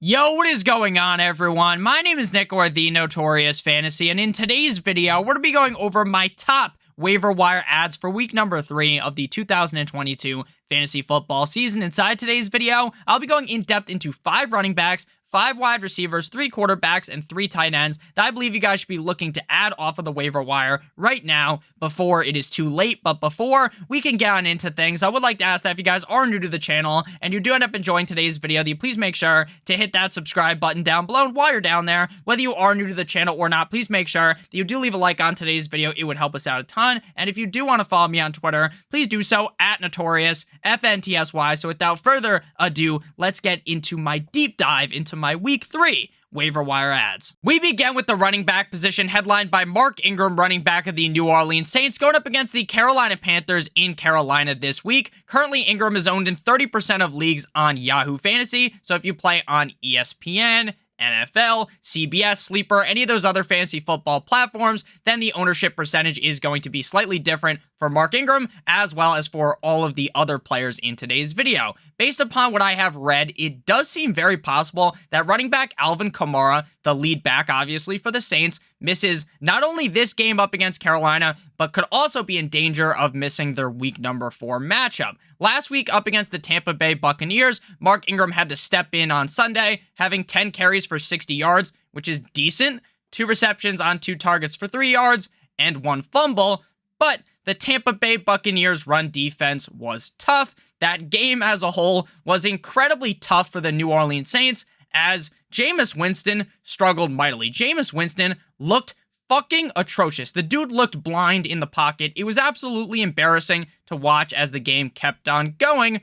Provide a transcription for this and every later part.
Yo, what is going on, everyone? My name is Nick, or The Notorious Fantasy, and in today's video, we're going to be going over my top waiver wire ads for week number 3 of the 2022 fantasy football season. Inside today's video, I'll be going in depth into 5 running backs, 5 wide receivers, 3 quarterbacks, and 3 tight ends that I believe you guys should be looking to add off of the waiver wire right now before it is too late. But before we can get on into things, I would like to ask that if you guys are new to the channel and you do end up enjoying today's video, that you please make sure to hit that subscribe button down below. And while you're down there, whether you are new to the channel or not, please make sure that you do leave a like on today's video. It would help us out a ton. And if you do want to follow me on Twitter, please do so at Notorious FNTSY. So without further ado, let's get into my deep dive into my week 3 waiver wire ads. We begin with the running back position, headlined by Mark Ingram, running back of the New Orleans Saints, going up against the Carolina Panthers in Carolina this week. Currently, Ingram is owned in 30% of leagues on Yahoo Fantasy, so if you play on ESPN, NFL, CBS, Sleeper, any of those other fantasy football platforms, then the ownership percentage is going to be slightly different for Mark Ingram, as well as for all of the other players in today's video. Based upon what I have read, it does seem very possible that running back Alvin Kamara, the lead back obviously for the Saints, misses not only this game up against Carolina, but could also be in danger of missing their week number 4 matchup. Last week up against the Tampa Bay Buccaneers, Mark Ingram had to step in on Sunday, having 10 carries for 60 yards, which is decent, 2 receptions on 2 targets for 3 yards, and 1 fumble, but the Tampa Bay Buccaneers run defense was tough. That game as a whole was incredibly tough for the New Orleans Saints, as Jameis Winston struggled mightily. Jameis Winston looked fucking atrocious. The dude looked blind in the pocket. It was absolutely embarrassing to watch as the game kept on going.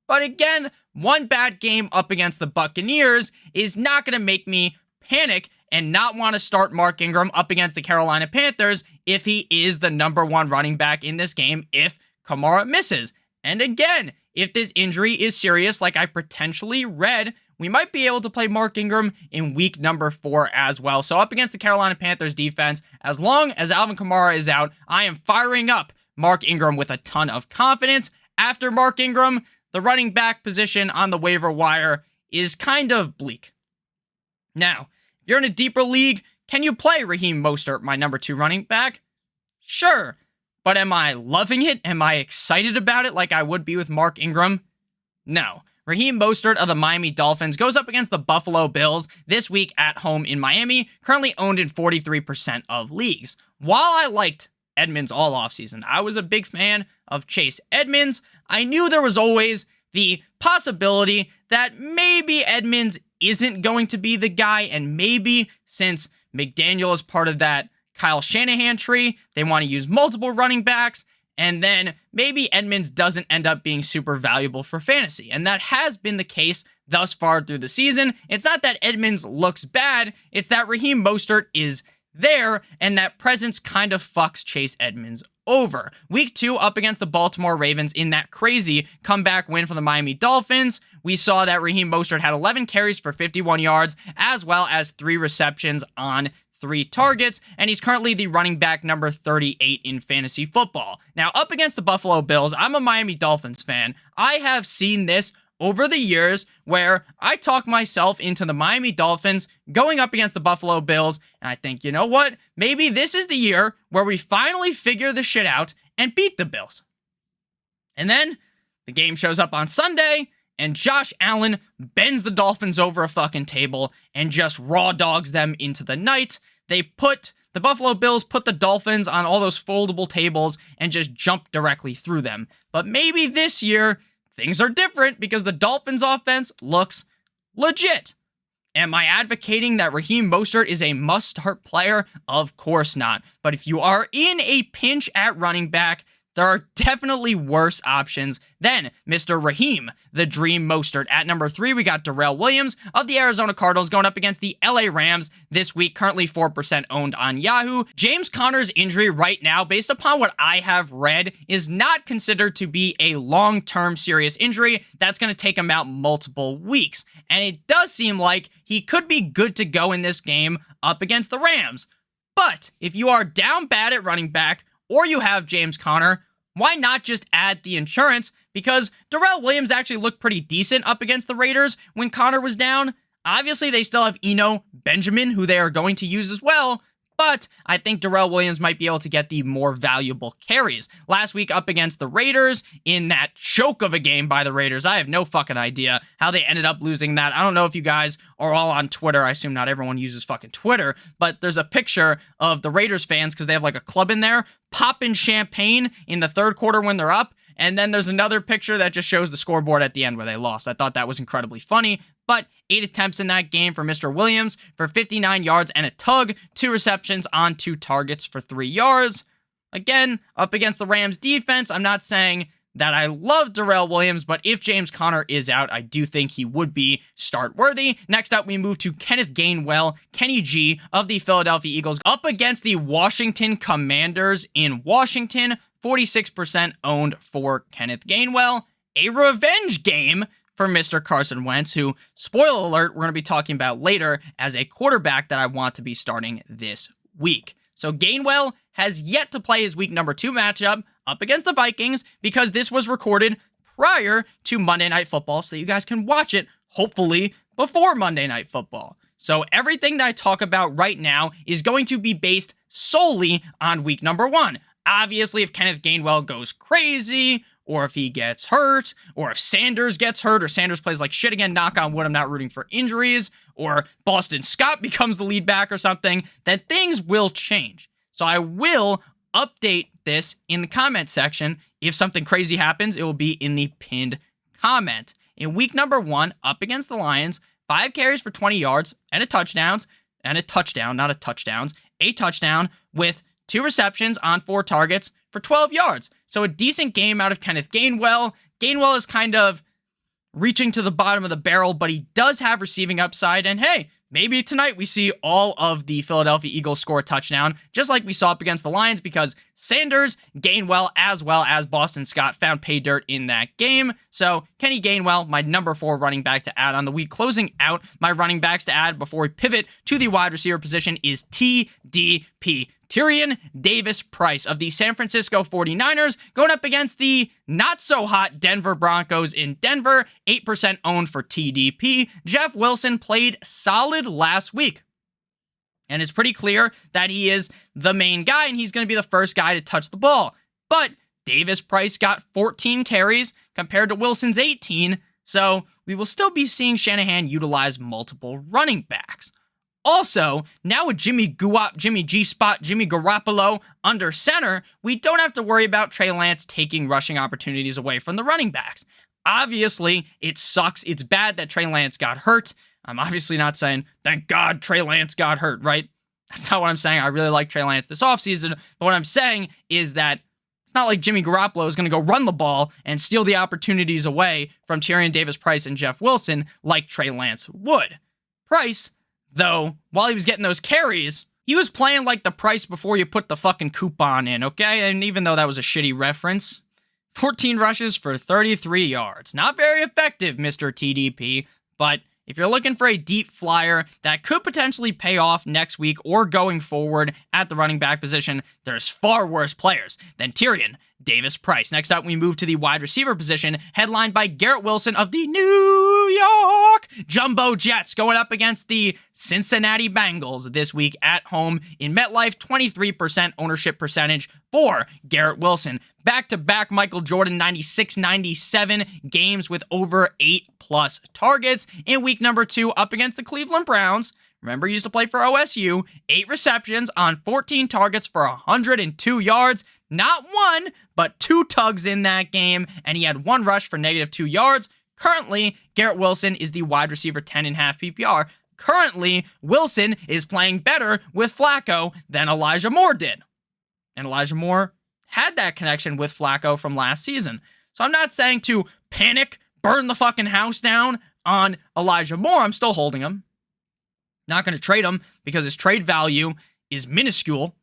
But again, one bad game up against the Buccaneers is not going to make me panic and not want to start Mark Ingram up against the Carolina Panthers if he is the number 1 running back in this game if Kamara misses. And again, if this injury is serious, like I potentially read, we might be able to play Mark Ingram in week number 4 as well. So up against the Carolina Panthers defense, as long as Alvin Kamara is out, I am firing up Mark Ingram with a ton of confidence. After Mark Ingram, the running back position on the waiver wire is kind of bleak. Now, if you're in a deeper league, can you play Raheem Mostert, my number 2 running back? Sure. But am I loving it? Am I excited about it like I would be with Mark Ingram? No. Raheem Mostert of the Miami Dolphins goes up against the Buffalo Bills this week at home in Miami, currently owned in 43% of leagues. While I liked Edmonds all offseason, I was a big fan of Chase Edmonds, I knew there was always the possibility that maybe Edmonds isn't going to be the guy, and maybe since McDaniel is part of that Kyle Shanahan tree, they want to use multiple running backs, and then maybe Edmonds doesn't end up being super valuable for fantasy. And that has been the case thus far through the season. It's not that Edmonds looks bad, it's that Raheem Mostert is there, and that presence kind of fucks Chase Edmonds over. Week 2 up against the Baltimore Ravens in that crazy comeback win for the Miami Dolphins, we saw that Raheem Mostert had 11 carries for 51 yards, as well as 3 receptions on 3 targets, and he's currently the running back number 38 in fantasy football. Now, up against the Buffalo Bills, I'm a Miami Dolphins fan. I have seen this over the years where I talk myself into the Miami Dolphins going up against the Buffalo Bills, and I think, you know what? Maybe this is the year where we finally figure the shit out and beat the Bills. And then the game shows up on Sunday, and Josh Allen bends the Dolphins over a fucking table and just raw dogs them into the night. The Buffalo Bills put the Dolphins on all those foldable tables and just jump directly through them. But maybe this year, things are different because the Dolphins offense looks legit. Am I advocating that Raheem Mostert is a must-start player? Of course not. But if you are in a pinch at running back, there are definitely worse options than Mr. Raheem, the Dream Mostert. At number 3, we got Darrell Williams of the Arizona Cardinals going up against the LA Rams this week, currently 4% owned on Yahoo. James Conner's injury right now, based upon what I have read, is not considered to be a long-term serious injury that's going to take him out multiple weeks. And it does seem like he could be good to go in this game up against the Rams. But if you are down bad at running back, or you have James Conner, why not just add the insurance? Because Darrell Williams actually looked pretty decent up against the Raiders when Conner was down. Obviously, they still have Benjamin, who they are going to use as well, but I think Darrell Williams might be able to get the more valuable carries. Last week up against the Raiders in that choke of a game by the Raiders, I have no fucking idea how they ended up losing that. I don't know if you guys are all on Twitter. I assume not everyone uses fucking Twitter, but there's a picture of the Raiders fans, because they have like a club in there, popping champagne in the third quarter when they're up. And then there's another picture that just shows the scoreboard at the end where they lost. I thought that was incredibly funny. But 8 attempts in that game for Mr. Williams for 59 yards and a tug, 2 receptions on 2 targets for 3 yards. Again, up against the Rams defense, I'm not saying that I love Darrell Williams, but if James Conner is out, I do think he would be start worthy. Next up, we move to Kenneth Gainwell, Kenny G of the Philadelphia Eagles, up against the Washington Commanders in Washington. 46% owned for Kenneth Gainwell. A revenge game for Mr. Carson Wentz, who, spoiler alert, we're going to be talking about later as a quarterback that I want to be starting this week. So Gainwell has yet to play his week number 2 matchup up against the Vikings, because this was recorded prior to Monday Night Football, so you guys can watch it, hopefully, before Monday Night Football. So everything that I talk about right now is going to be based solely on week number 1. Obviously, if Kenneth Gainwell goes crazy, or if he gets hurt, or if Sanders gets hurt, or Sanders plays like shit again, knock on wood, I'm not rooting for injuries, or Boston Scott becomes the lead back or something, then things will change. So I will update this in the comment section. If something crazy happens, it will be in the pinned comment. In week number 1, up against the Lions, 5 carries for 20 yards and a touchdown, not a touchdowns, a touchdown with 2 receptions on 4 targets for 12 yards. So a decent game out of Kenneth Gainwell. Gainwell is kind of reaching to the bottom of the barrel, but he does have receiving upside. And hey, maybe tonight we see all of the Philadelphia Eagles score a touchdown, just like we saw up against the Lions, because Sanders, Gainwell, as well as Boston Scott found pay dirt in that game. So Kenny Gainwell, my number 4 running back to add on the week. Closing out my running backs to add before we pivot to the wide receiver position is TDP. Tyrion Davis-Price of the San Francisco 49ers going up against the not-so-hot Denver Broncos in Denver. 8% owned for TDP. Jeff Wilson played solid last week, and it's pretty clear that he is the main guy, and he's going to be the first guy to touch the ball. But Davis-Price got 14 carries compared to Wilson's 18, so we will still be seeing Shanahan utilize multiple running backs. Also, now with Jimmy G-Spot, Jimmy Garoppolo under center, we don't have to worry about Trey Lance taking rushing opportunities away from the running backs. Obviously, it sucks. It's bad that Trey Lance got hurt. I'm obviously not saying, thank God Trey Lance got hurt, right? That's not what I'm saying. I really like Trey Lance this offseason. But what I'm saying is that it's not like Jimmy Garoppolo is going to go run the ball and steal the opportunities away from Tyrion Davis-Price and Jeff Wilson like Trey Lance would. Price, though, while he was getting those carries, he was playing like the price before you put the fucking coupon in, okay? And even though that was a shitty reference, 14 rushes for 33 yards. Not very effective, Mr. TDP, but if you're looking for a deep flyer that could potentially pay off next week or going forward at the running back position, there's far worse players than Tyrion Davis-Price. Next up, we move to the wide receiver position, headlined by Garrett Wilson of the New York Jumbo Jets, going up against the Cincinnati Bengals this week at home in MetLife. 23% ownership percentage for Garrett Wilson. Back-to-back Michael Jordan 96-97 games with over 8+ targets. In week number 2, up against the Cleveland Browns. Remember, he used to play for OSU. 8 receptions on 14 targets for 102 yards. Not 1, but 2 tugs in that game, and he had 1 rush for -2 yards. Currently, Garrett Wilson is the wide receiver 10.5 PPR. Currently, Wilson is playing better with Flacco than Elijah Moore did. And Elijah Moore had that connection with Flacco from last season. So I'm not saying to panic, burn the fucking house down on Elijah Moore. I'm still holding him. Not going to trade him because his trade value is minuscule.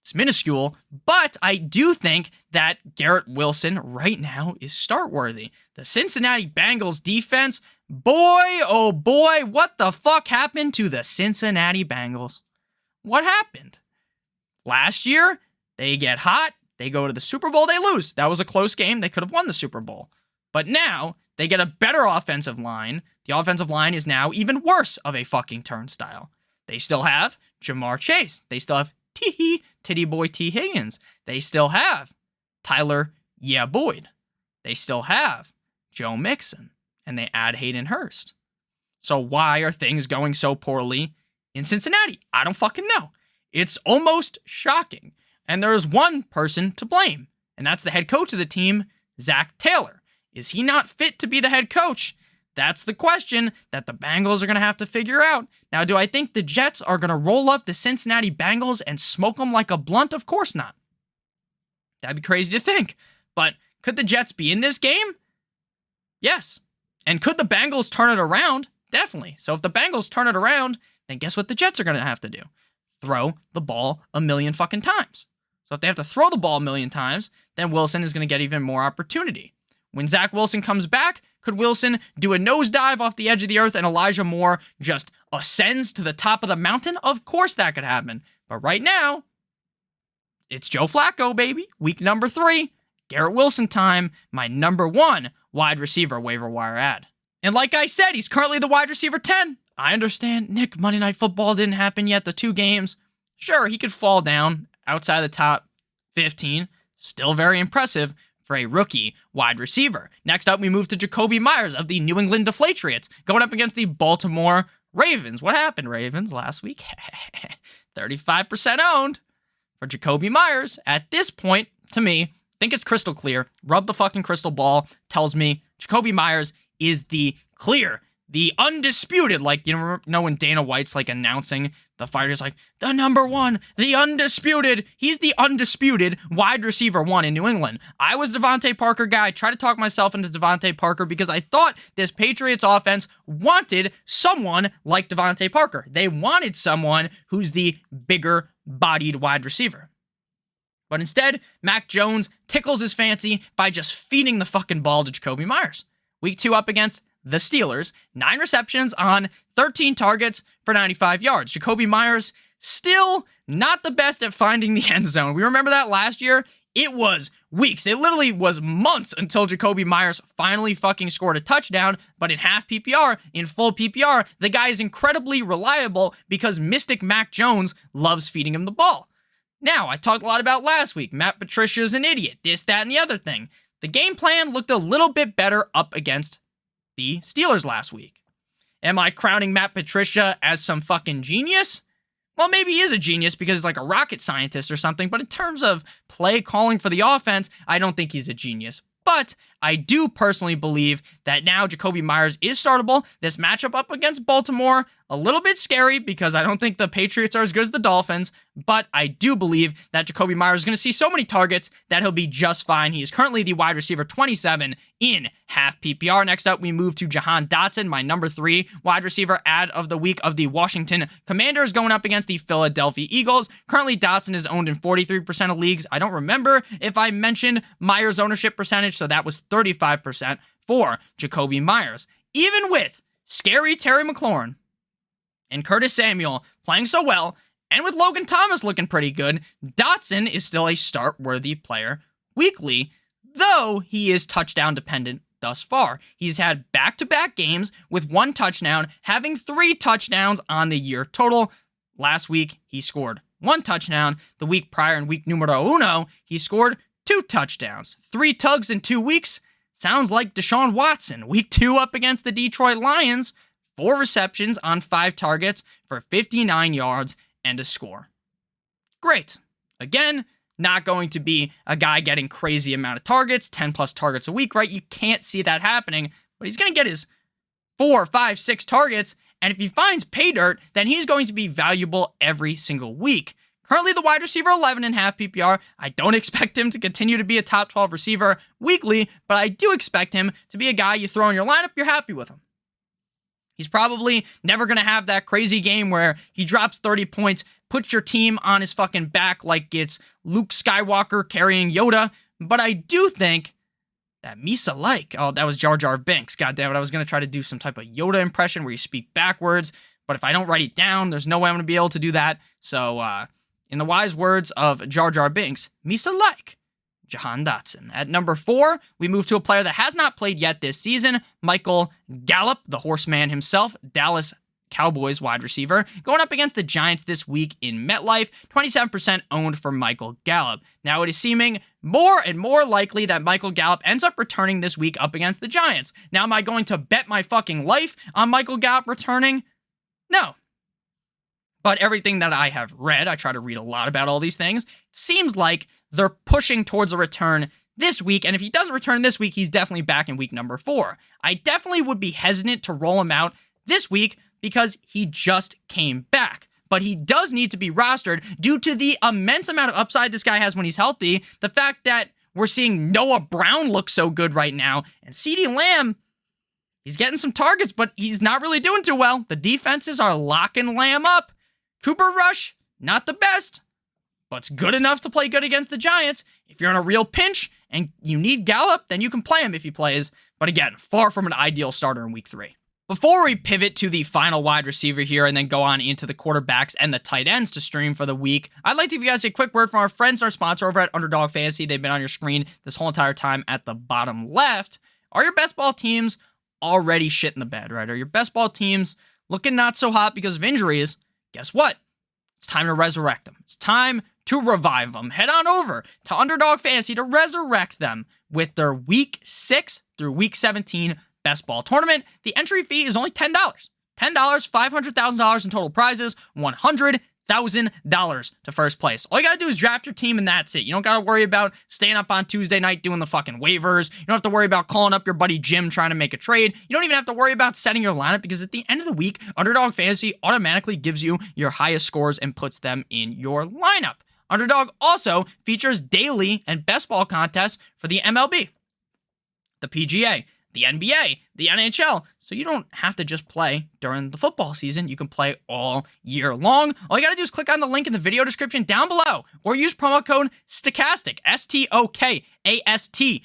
It's minuscule, but I do think that Garrett Wilson right now is start worthy. The Cincinnati Bengals defense, boy, oh boy, what the fuck happened to the Cincinnati Bengals? What happened? Last year, they get hot, they go to the Super Bowl, they lose. That was a close game. They could have won the Super Bowl. But now, they get a better offensive line. The offensive line is now even worse of a fucking turnstile. They still have Jamar Chase. They still have Titty Boy T. Higgins. They still have Tyler Boyd. They still have Joe Mixon. And they add Hayden Hurst. So why are things going so poorly in Cincinnati? I don't fucking know. It's almost shocking. And there is one person to blame, and that's the head coach of the team, Zach Taylor. Is he not fit to be the head coach? That's the question that the Bengals are going to have to figure out. Now, do I think the Jets are going to roll up the Cincinnati Bengals and smoke them like a blunt? Of course not. That'd be crazy to think. But could the Jets be in this game? Yes. And could the Bengals turn it around? Definitely. So if the Bengals turn it around, then guess what the Jets are going to have to do? Throw the ball a million fucking times. So if they have to throw the ball a million times, then Wilson is going to get even more opportunity. When Zach Wilson comes back, could Wilson do a nosedive off the edge of the earth and Elijah Moore just ascends to the top of the mountain? Of course that could happen. But right now, it's Joe Flacco, baby. Week number 3. Garrett Wilson time. My number 1 wide receiver waiver wire ad. And like I said, he's currently the wide receiver 10. I understand, Nick, Monday Night Football didn't happen yet, the 2 games. Sure, he could fall down outside the top 15. Still very impressive for a rookie wide receiver. Next up, we move to Jacoby Myers of the New England Deflatriots, going up against the Baltimore Ravens. What happened, Ravens, last week? 35% owned for Jacoby Myers. At this point, to me, I think it's crystal clear. Rub the fucking crystal ball. Tells me Jacoby Myers is the clear, the undisputed, like, you know when Dana White's like announcing the fighter's like, the number 1, the undisputed, he's the undisputed wide receiver 1 in New England. I was Devontae Parker guy. I tried to talk myself into Devontae Parker because I thought this Patriots offense wanted someone like Devontae Parker. They wanted someone who's the bigger bodied wide receiver. But instead, Mac Jones tickles his fancy by just feeding the fucking ball to Jacoby Myers. Week 2 up against the Steelers, 9 receptions on 13 targets for 95 yards. Jacoby Myers still not the best at finding the end zone. We remember that last year? It was weeks. It literally was months until Jacoby Myers finally fucking scored a touchdown. But in half PPR, in full PPR, the guy is incredibly reliable because Mystic Mac Jones loves feeding him the ball. Now, I talked a lot about last week. Matt Patricia's an idiot. This, that, and the other thing. The game plan looked a little bit better up against the Steelers last week. Am I crowning Matt Patricia as some fucking genius? Well, maybe he is a genius because he's like a rocket scientist or something, but in terms of play calling for the offense, I don't think he's a genius. But I do personally believe that now Jacoby Myers is startable. This matchup up against Baltimore, a little bit scary because I don't think the Patriots are as good as the Dolphins, but I do believe that Jacoby Myers is going to see so many targets that he'll be just fine. He is currently the wide receiver 27 in half PPR. Next up, we move to Jahan Dotson, my number 3 wide receiver ad of the week of the Washington Commanders, going up against the Philadelphia Eagles. Currently, Dotson is owned in 43% of leagues. I don't remember if I mentioned Myers' ownership percentage, so that was 35% for Jacoby Myers. Even with scary Terry McLaurin and Curtis Samuel playing so well, and with Logan Thomas looking pretty good, Dotson is still a start-worthy player weekly, though he is touchdown dependent thus far. He's had back-to-back games with 1 touchdown, having 3 touchdowns on the year total. Last week, he scored 1 touchdown. The week prior, in week numero uno, he scored 2 touchdowns. 3 tugs in 2 weeks. Sounds like Deshaun Watson. Week 2 up against the Detroit Lions, 4 receptions on 5 targets for 59 yards and a score. Great. Again, not going to be a guy getting crazy amount of targets, 10 plus targets a week, right? You can't see that happening, but he's going to get his 4, 5, 6 targets, and if he finds pay dirt, then he's going to be valuable every single week. Currently the wide receiver 11 in half PPR. I don't expect him to continue to be a top 12 receiver weekly, but I do expect him to be a guy you throw in your lineup, you're happy with him. He's probably never going to have that crazy game where he drops 30 points, puts your team on his fucking back like it's Luke Skywalker carrying Yoda, but I do think that Misa-like, oh, that was Jar Jar Binks, goddammit, I was going to try to do some type of Yoda impression where you speak backwards, but if I don't write it down, there's no way I'm going to be able to do that, so, in the wise words of Jar Jar Binks, Misa-like Jahan Dotson. At number 4, we move to a player that has not played yet this season, Michael Gallup, the horseman himself, Dallas Cowboys wide receiver, going up against the Giants this week in MetLife. 27% owned for Michael Gallup. Now it is seeming more and more likely that Michael Gallup ends up returning this week up against the Giants. Now, am I going to bet my fucking life on Michael Gallup returning? No. But everything that I have read, I try to read a lot about all these things, it seems like they're pushing towards a return this week, and if he doesn't return this week, he's definitely back in week number 4. I definitely would be hesitant to roll him out this week because he just came back. But he does need to be rostered due to the immense amount of upside this guy has when he's healthy, the fact that we're seeing Noah Brown look so good right now, and CeeDee Lamb, he's getting some targets, but he's not really doing too well. The defenses are locking Lamb up. Cooper Rush, not the best, but it's good enough to play good against the Giants. If you're in a real pinch and you need Gallup, then you can play him if he plays. But again, far from an ideal starter in week 3. Before we pivot to the final wide receiver here and then go on into the quarterbacks and the tight ends to stream for the week, I'd like to give you guys a quick word from our friends, our sponsor over at Underdog Fantasy. They've been on your screen this whole entire time at the bottom left. Are your best ball teams already shit in the bed, right? Are your best ball teams looking not so hot because of injuries? Guess what? It's time to resurrect them. It's time to revive them. Head on over to Underdog Fantasy to resurrect them with their week 6 through week 17 best ball tournament. The entry fee is only $10. $10, $500,000 in total prizes, $100,000 to first place. All you gotta do is draft your team and that's it. You don't gotta worry about staying up on Tuesday night doing the fucking waivers. You don't have to worry about calling up your buddy Jim trying to make a trade. You don't even have to worry about setting your lineup because at the end of the week, Underdog Fantasy automatically gives you your highest scores and puts them in your lineup. Underdog also features daily and best ball contests for the MLB, the PGA, the NBA, the NHL, so you don't have to just play during the football season. You can play all year long. All you gotta do is click on the link in the video description down below or use promo code STOCHASTIC, STOKASTIC,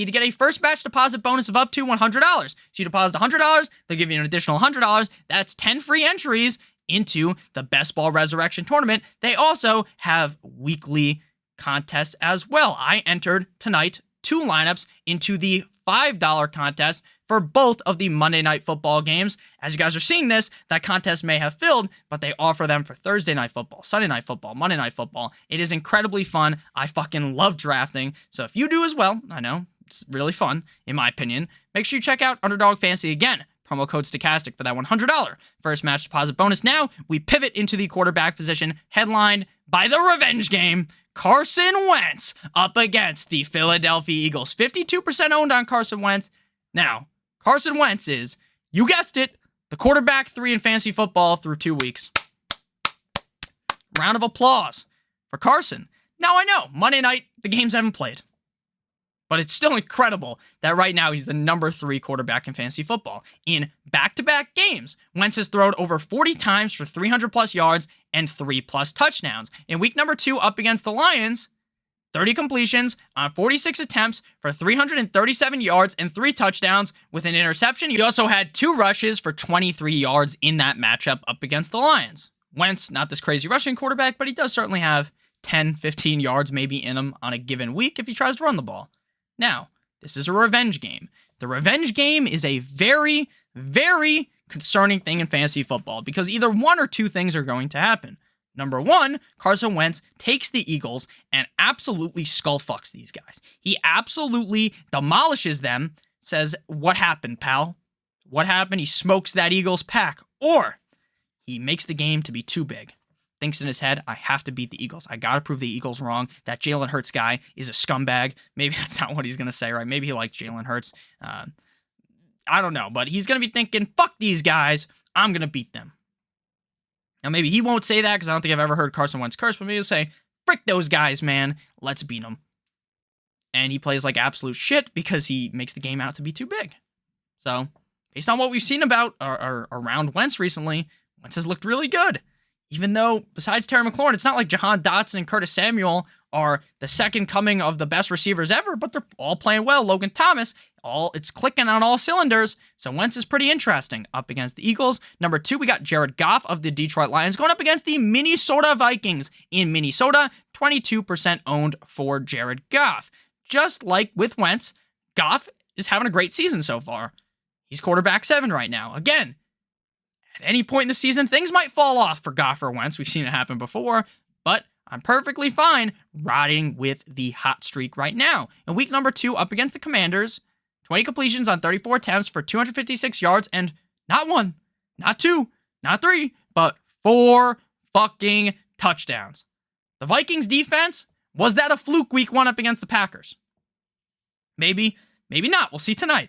to get a first batch deposit bonus of up to $100. So you deposit $100, they'll give you an additional $100. That's 10 free entries into the Best Ball Resurrection Tournament. They also have weekly contests as well. I entered tonight 2 lineups into the $5 contest for both of the Monday Night Football games. As you guys are seeing this, that contest may have filled, but they offer them for Thursday Night Football, Sunday Night Football, Monday Night Football. It is incredibly fun. I fucking love drafting. So if you do as well, I know, it's really fun, in my opinion, make sure you check out Underdog Fantasy again. Promo code STOCHASTIC for that $100 first match deposit bonus. Now, we pivot into the quarterback position, headlined by the revenge game. Carson Wentz up against the Philadelphia Eagles. 52% owned on Carson Wentz. Now, Carson Wentz is, you guessed it, the quarterback 3 in fantasy football through 2 weeks. Round of applause for Carson. Now, I know, Monday night, the games haven't played. But it's still incredible that right now he's the number 3 quarterback in fantasy football. In back-to-back games, Wentz has thrown over 40 times for 300-plus yards and 3-plus touchdowns. In week number 2 up against the Lions, 30 completions on 46 attempts for 337 yards and 3 touchdowns with an interception. He also had 2 rushes for 23 yards in that matchup up against the Lions. Wentz, not this crazy rushing quarterback, but he does certainly have 10, 15 yards maybe in him on a given week if he tries to run the ball. Now, this is a revenge game. The revenge game is a very, very concerning thing in fantasy football because either one or two things are going to happen. Number 1, Carson Wentz takes the Eagles and absolutely skull fucks these guys. He absolutely demolishes them, says, "What happened, pal? What happened?" He smokes that Eagles pack. Or he makes the game to be too big. Thinks in his head, I have to beat the Eagles. I got to prove the Eagles wrong. That Jalen Hurts guy is a scumbag. Maybe that's not what he's going to say, right? Maybe he likes Jalen Hurts. I don't know, but he's going to be thinking, fuck these guys. I'm going to beat them. Now, maybe he won't say that because I don't think I've ever heard Carson Wentz curse, but maybe he'll say, frick those guys, man. Let's beat them. And he plays like absolute shit because he makes the game out to be too big. So, based on what we've seen about around Wentz recently, Wentz has looked really good. Even though, besides Terry McLaurin, it's not like Jahan Dotson and Curtis Samuel are the second coming of the best receivers ever, but they're all playing well. Logan Thomas, it's clicking on all cylinders. So Wentz is pretty interesting up against the Eagles. Number 2, we got Jared Goff of the Detroit Lions going up against the Minnesota Vikings in Minnesota. 22% owned for Jared Goff. just like with Wentz, Goff is having a great season so far. He's quarterback 7 right now. Again, at any point in the season, things might fall off for Goff or Wentz. We've seen it happen before, but I'm perfectly fine riding with the hot streak right now. In week number 2, up against the Commanders, 20 completions on 34 attempts for 256 yards and not 1, not 2, not 3, but 4 fucking touchdowns. The Vikings defense, was that a fluke week 1 up against the Packers? Maybe, maybe not. We'll see tonight.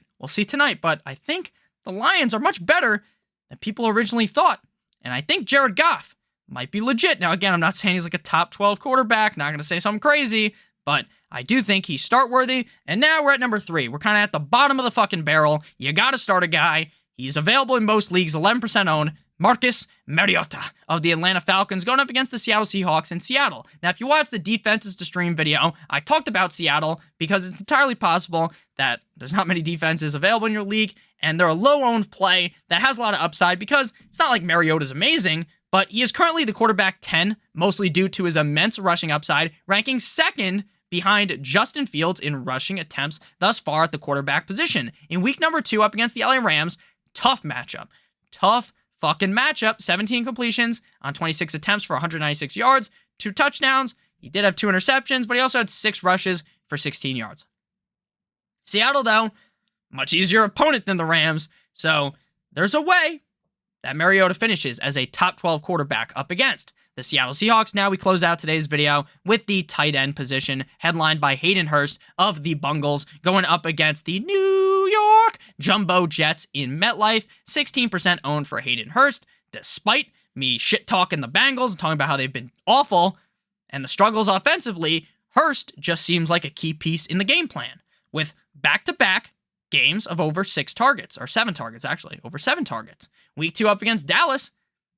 But I think the Lions are much better than people originally thought. And I think Jared Goff might be legit. Now, again, I'm not saying he's like a top 12 quarterback, not going to say something crazy, but I do think he's start worthy. And now we're at number 3. We're kind of at the bottom of the fucking barrel. You got to start a guy. He's available in most leagues, 11% owned. Marcus Mariota of the Atlanta Falcons going up against the Seattle Seahawks in Seattle. Now, if you watch the defenses to stream video, I talked about Seattle because it's entirely possible that there's not many defenses available in your league, and they're a low-owned play that has a lot of upside because it's not like Mariota's amazing, but he is currently the quarterback 10, mostly due to his immense rushing upside, ranking 2nd behind Justin Fields in rushing attempts thus far at the quarterback position. In week number 2 up against the LA Rams, tough matchup. Tough fucking matchup. 17 completions on 26 attempts for 196 yards, 2 touchdowns. He did have 2 interceptions, but he also had 6 rushes for 16 yards. Seattle, though, much easier opponent than the Rams, so there's a way that Mariota finishes as a top 12 quarterback up against the Seattle Seahawks. Now we close out today's video with the tight end position, headlined by Hayden Hurst of the Bungles, going up against the New York Jumbo Jets in MetLife. 16% owned for Hayden Hurst, despite me shit-talking the Bengals and talking about how they've been awful and the struggles offensively. Hurst just seems like a key piece in the game plan, with back-to-back games of over 6 targets, or 7 targets, actually, over 7 targets. Week 2 up against Dallas,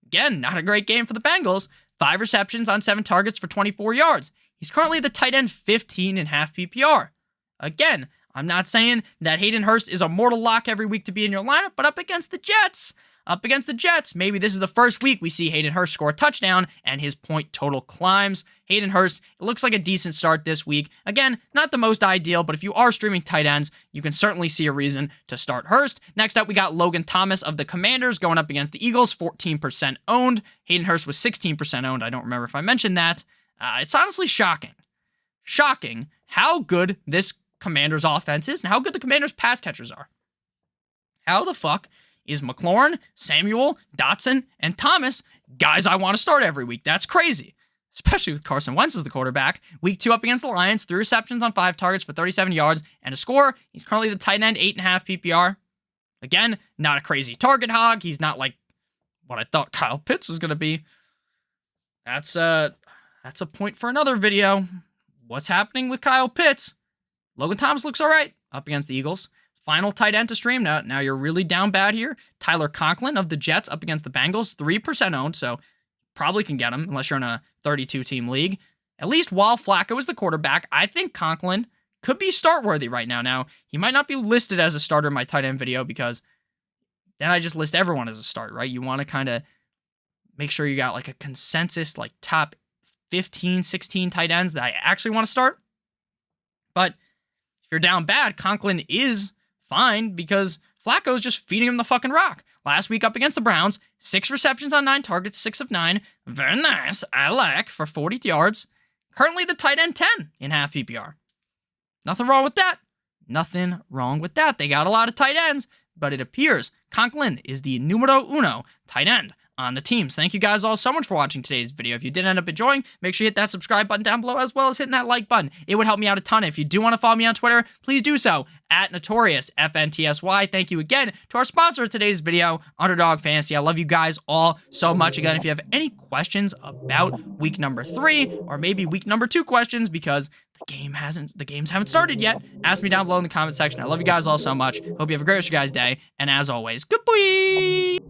again, not a great game for the Bengals. 5 receptions on 7 targets for 24 yards. He's currently the tight end 15 in half PPR. Again, I'm not saying that Hayden Hurst is a mortal lock every week to be in your lineup, but up against the Jets, maybe this is the first week we see Hayden Hurst score a touchdown and his point total climbs. Hayden Hurst, it looks like a decent start this week. Again, not the most ideal, but if you are streaming tight ends, you can certainly see a reason to start Hurst. Next up, we got Logan Thomas of the Commanders going up against the Eagles, 14% owned. Hayden Hurst was 16% owned. I don't remember if I mentioned that. It's honestly shocking. Shocking how good this Commanders offense is and how good the Commanders pass catchers are. How the fuck is McLaurin, Samuel, Dotson, and Thomas guys I want to start every week? That's crazy, especially with Carson Wentz as the quarterback. Week 2 up against the Lions, 3 receptions on 5 targets for 37 yards and a score. He's currently the tight end, 8.5 PPR. Again, not a crazy target hog. He's not like what I thought Kyle Pitts was going to be. That's a point for another video. What's happening with Kyle Pitts? Logan Thomas looks all right up against the Eagles. Final tight end to stream. Now you're really down bad here. Tyler Conklin of the Jets up against the Bengals, 3% owned, so probably can get him unless you're in a 32-team league. At least while Flacco is the quarterback, I think Conklin could be start-worthy right now. Now, he might not be listed as a starter in my tight end video because then I just list everyone as a start, right? You want to kind of make sure you got like a consensus, like top 15, 16 tight ends that I actually want to start. But if you're down bad, Conklin is fine because Flacco's just feeding him the fucking rock. Last week up against the Browns, 6 receptions on 9 targets, 6 of 9. Very nice. I like for 40 yards. Currently the tight end 10 in half PPR. Nothing wrong with that. Nothing wrong with that. They got a lot of tight ends, but it appears Conklin is the numero uno tight end on the teams. Thank you guys all so much for watching today's video. If you did end up enjoying, make sure you hit that subscribe button down below as well as hitting that like button. It would help me out a ton. If you do want to follow me on Twitter, please do so at NotoriousFNTSY. Thank you again to our sponsor of today's video, Underdog Fantasy. I love you guys all so much. Again, if you have any questions about week number 3 or maybe week number 2 questions because the games haven't started yet, ask me down below in the comment section. I love you guys all so much. Hope you have a great rest of your guys' day. And as always, goodbye.